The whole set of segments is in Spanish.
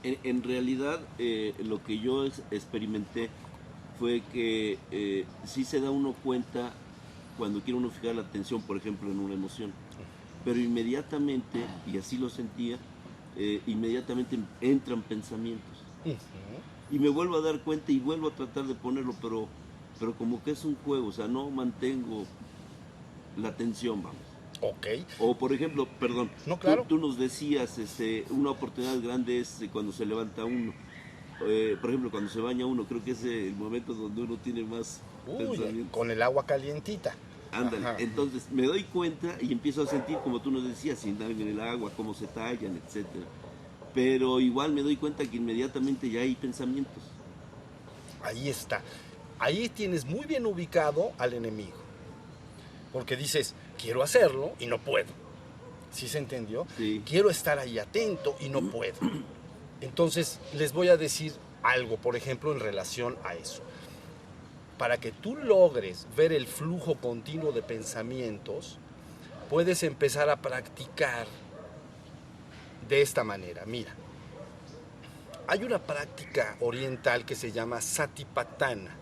En realidad, lo que yo experimenté fue que sí se da uno cuenta cuando quiere uno fijar la atención, por ejemplo, en una emoción. Pero inmediatamente, y así lo sentía, inmediatamente entran pensamientos. Y me vuelvo a dar cuenta y vuelvo a tratar de ponerlo, pero como que es un juego, o sea, no mantengo la atención, vamos. Ok. O por ejemplo, perdón, No, claro. tú nos decías, una oportunidad grande es cuando se levanta uno. Por ejemplo, cuando se baña uno, creo que es el momento donde uno tiene más Uy, pensamientos. con el agua calientita. Ándale, Ajá. entonces me doy cuenta y empiezo a sentir, como tú nos decías, sin dar en el agua, cómo se tallan, etcétera. Pero igual me doy cuenta que inmediatamente ya hay pensamientos. Ahí está. Ahí tienes muy bien ubicado al enemigo. Porque dices, quiero hacerlo y no puedo. ¿Sí se entendió? Sí. Quiero estar ahí atento y no puedo. Entonces, les voy a decir algo, por ejemplo, en relación a eso. Para que tú logres ver el flujo continuo de pensamientos, puedes empezar a practicar de esta manera. Mira, hay una práctica oriental que se llama Satipatthana.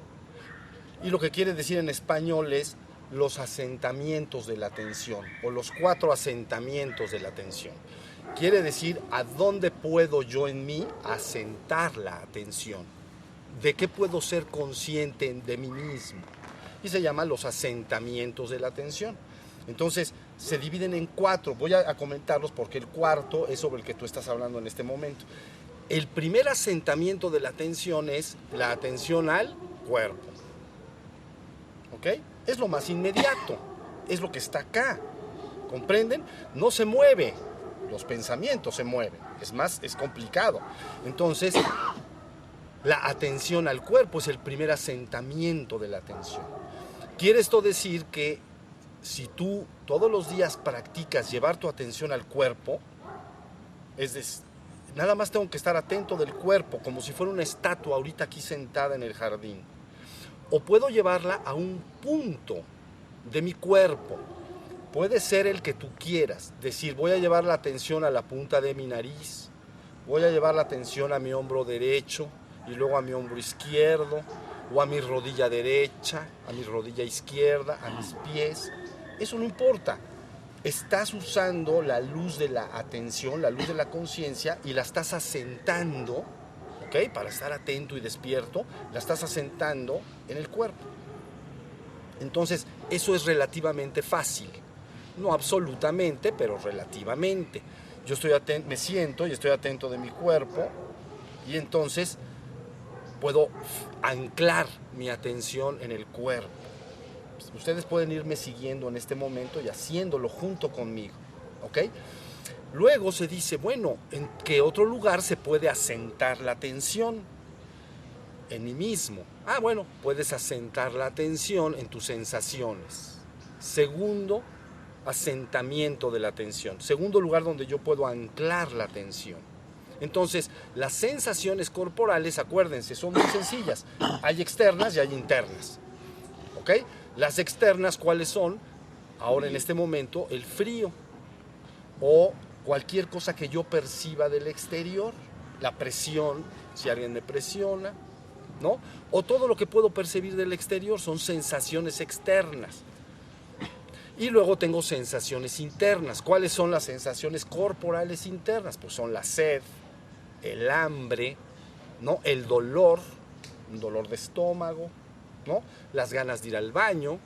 Y lo que quiere decir en español es los asentamientos de la atención o los 4 asentamientos de la atención. Quiere decir a dónde puedo yo en mí asentar la atención, de qué puedo ser consciente de mí mismo. Y se llama los asentamientos de la atención. Entonces se dividen en 4. Voy a comentarlos porque el cuarto es sobre el que tú estás hablando en este momento. El primer asentamiento de la atención es la atención al cuerpo. ¿Ok? Es lo más inmediato, es lo que está acá. ¿Comprenden? No se mueve, los pensamientos se mueven, es más, es complicado. Entonces, la atención al cuerpo es el primer asentamiento de la atención. Quiere esto decir que si tú todos los días practicas llevar tu atención al cuerpo, es decir, nada más tengo que estar atento del cuerpo, como si fuera una estatua ahorita aquí sentada en el jardín. O puedo llevarla a un punto de mi cuerpo. Puede ser el que tú quieras. Decir, voy a llevar la atención a la punta de mi nariz, voy a llevar la atención a mi hombro derecho y luego a mi hombro izquierdo, o a mi rodilla derecha, a mi rodilla izquierda, a mis pies. Eso no importa. Estás usando la luz de la atención, la luz de la conciencia, y la estás asentando, ¿ok? Para estar atento y despierto, la estás asentando en el cuerpo. Entonces, eso es relativamente fácil. No absolutamente, pero relativamente. Yo estoy atento, me siento y estoy atento de mi cuerpo, y entonces puedo anclar mi atención en el cuerpo. Ustedes pueden irme siguiendo en este momento y haciéndolo junto conmigo, ¿ok? Luego se dice, bueno, ¿en qué otro lugar se puede asentar la atención? En mí mismo. Ah, bueno, puedes asentar la atención en tus sensaciones. Segundo asentamiento de la atención. Segundo lugar donde yo puedo anclar la atención. Entonces, las sensaciones corporales, acuérdense, son muy sencillas. Hay externas y hay internas. ¿Ok? Las externas, ¿cuáles son? Ahora en este momento, el frío o cualquier cosa que yo perciba del exterior, la presión, si alguien me presiona, ¿no? O todo lo que puedo percibir del exterior son sensaciones externas. Y luego tengo sensaciones internas. ¿Cuáles son las sensaciones corporales internas? Pues son la sed, el hambre, ¿no? El dolor, un dolor de estómago, ¿no? Las ganas de ir al baño,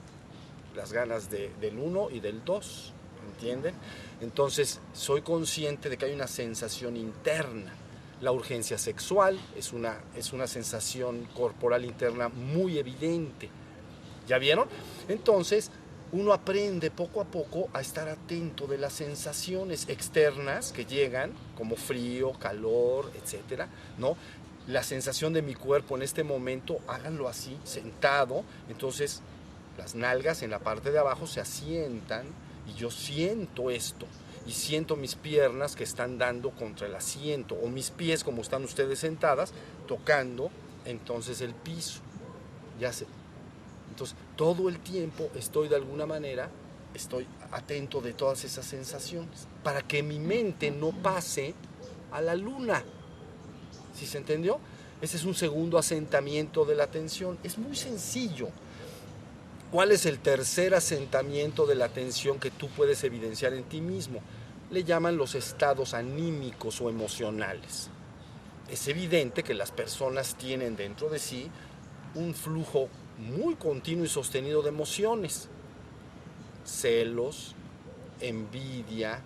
las ganas del 1 y del 2, ¿entienden? Entonces, soy consciente de que hay una sensación interna. La urgencia sexual es una sensación corporal interna muy evidente. ¿Ya vieron? Entonces, uno aprende poco a poco a estar atento de las sensaciones externas que llegan, como frío, calor, etcétera, ¿no? La sensación de mi cuerpo en este momento, háganlo así, sentado, entonces las nalgas en la parte de abajo se asientan y yo siento esto. Y siento mis piernas que están dando contra el asiento, o mis pies, como están ustedes sentadas, tocando entonces el piso. Ya sé. Entonces, todo el tiempo estoy de alguna manera, estoy atento de todas esas sensaciones, para que mi mente no pase a la luna. ¿Sí se entendió? Ese es un segundo asentamiento de la atención. Es muy sencillo. ¿Cuál es el tercer asentamiento de la atención que tú puedes evidenciar en ti mismo? Le llaman los estados anímicos o emocionales. Es evidente que las personas tienen dentro de sí un flujo muy continuo y sostenido de emociones. Celos, envidia,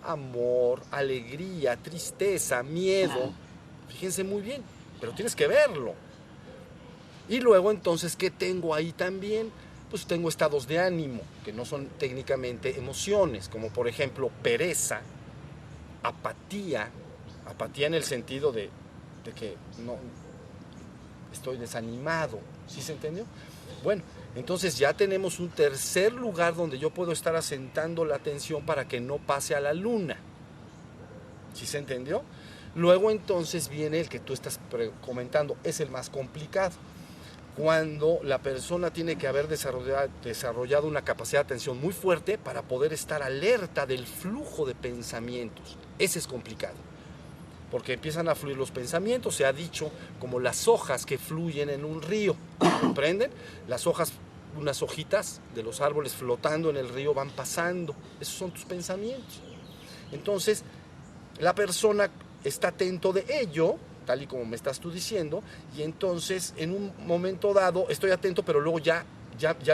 amor, alegría, tristeza, miedo. Fíjense muy bien, pero tienes que verlo. Y luego entonces, ¿qué tengo ahí también? Pues tengo estados de ánimo, que no son técnicamente emociones, como por ejemplo pereza, apatía en el sentido de que no estoy desanimado. ¿Sí se entendió? Bueno, entonces ya tenemos un tercer lugar donde yo puedo estar asentando la atención para que no pase a la luna. ¿Sí se entendió? Luego entonces viene el que tú estás comentando, es el más complicado. Cuando la persona tiene que haber desarrollado una capacidad de atención muy fuerte para poder estar alerta del flujo de pensamientos. Ese es complicado, porque empiezan a fluir los pensamientos, se ha dicho, como las hojas que fluyen en un río, ¿comprenden? Las hojas, unas hojitas de los árboles flotando en el río van pasando, esos son tus pensamientos. Entonces, la persona está atento de ello, tal y como me estás tú diciendo, y entonces en un momento dado estoy atento, pero luego ya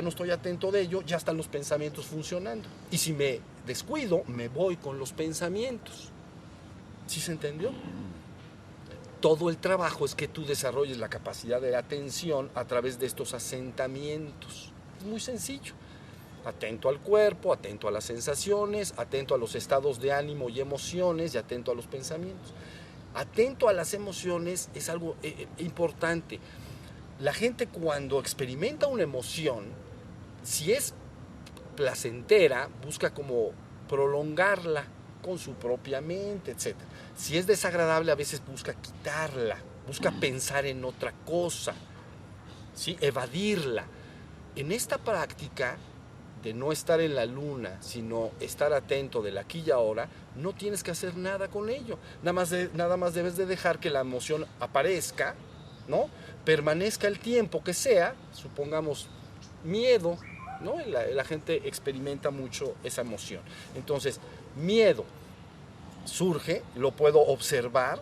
no estoy atento de ello, ya están los pensamientos funcionando. Y si me descuido, me voy con los pensamientos. ¿Sí se entendió? Todo el trabajo es que tú desarrolles la capacidad de atención a través de estos asentamientos. Es muy sencillo. Atento al cuerpo, atento a las sensaciones, atento a los estados de ánimo y emociones y atento a los pensamientos. Atento a las emociones es algo importante. La gente cuando experimenta una emoción, si es placentera, busca como prolongarla con su propia mente, etc. Si es desagradable, a veces busca quitarla, busca pensar en otra cosa, ¿sí? Evadirla. En esta práctica de no estar en la luna, sino estar atento del aquí y ahora, no tienes que hacer nada con ello. Nada más debes de dejar que la emoción aparezca, ¿no? Permanezca el tiempo que sea, supongamos miedo, ¿no? La gente experimenta mucho esa emoción. Entonces, miedo surge, lo puedo observar,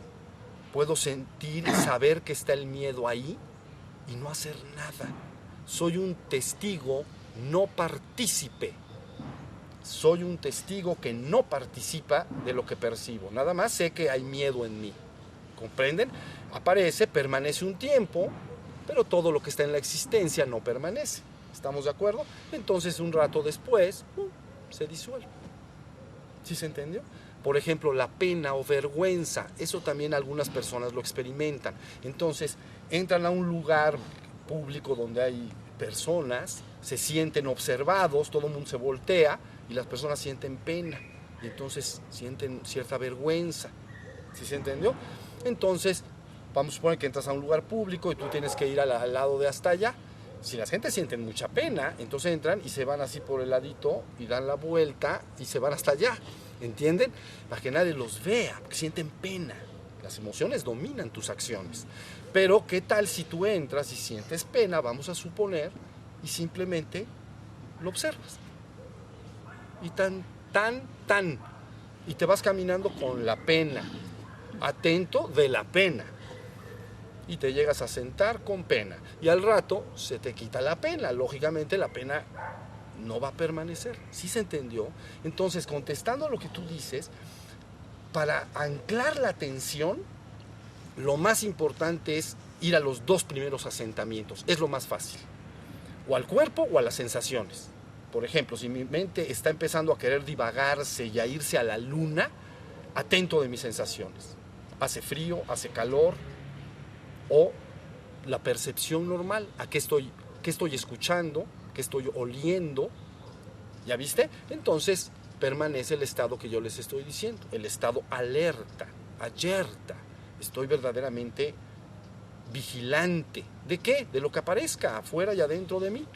puedo sentir y saber que está el miedo ahí y no hacer nada. Soy un testigo no partícipe. Soy un testigo que no participa de lo que percibo. Nada más sé que hay miedo en mí. ¿Comprenden? Aparece, permanece un tiempo, pero todo lo que está en la existencia no permanece. ¿Estamos de acuerdo? Entonces, un rato después, se disuelve. ¿Sí se entendió? Por ejemplo, la pena o vergüenza, eso también algunas personas lo experimentan. Entonces, entran a un lugar público donde hay personas, se sienten observados, todo el mundo se voltea y las personas sienten pena y entonces sienten cierta vergüenza. ¿Sí se entendió? Entonces, vamos a suponer que entras a un lugar público y tú tienes que ir al lado de hasta allá. Si la gente siente mucha pena, entonces entran y se van así por el ladito y dan la vuelta y se van hasta allá. ¿Entienden? Para que nadie los vea, porque sienten pena. Las emociones dominan tus acciones. Pero, ¿qué tal si tú entras y sientes pena, vamos a suponer, y simplemente lo observas? Y tan. Y te vas caminando con la pena, atento de la pena. Y te llegas a sentar con pena. Y al rato se te quita la pena. Lógicamente la pena no va a permanecer. ¿Sí se entendió? Entonces, contestando a lo que tú dices, para anclar la atención, lo más importante es ir a los dos primeros asentamientos. Es lo más fácil. O al cuerpo o a las sensaciones. Por ejemplo, si mi mente está empezando a querer divagarse y a irse a la luna, atento de mis sensaciones. Hace frío, hace calor, o la percepción normal. ¿A qué estoy escuchando? ¿Qué estoy oliendo? ¿Ya viste? Entonces permanece el estado que yo les estoy diciendo, el estado alerta. Estoy verdaderamente vigilante. ¿De qué? De lo que aparezca afuera y adentro de mí.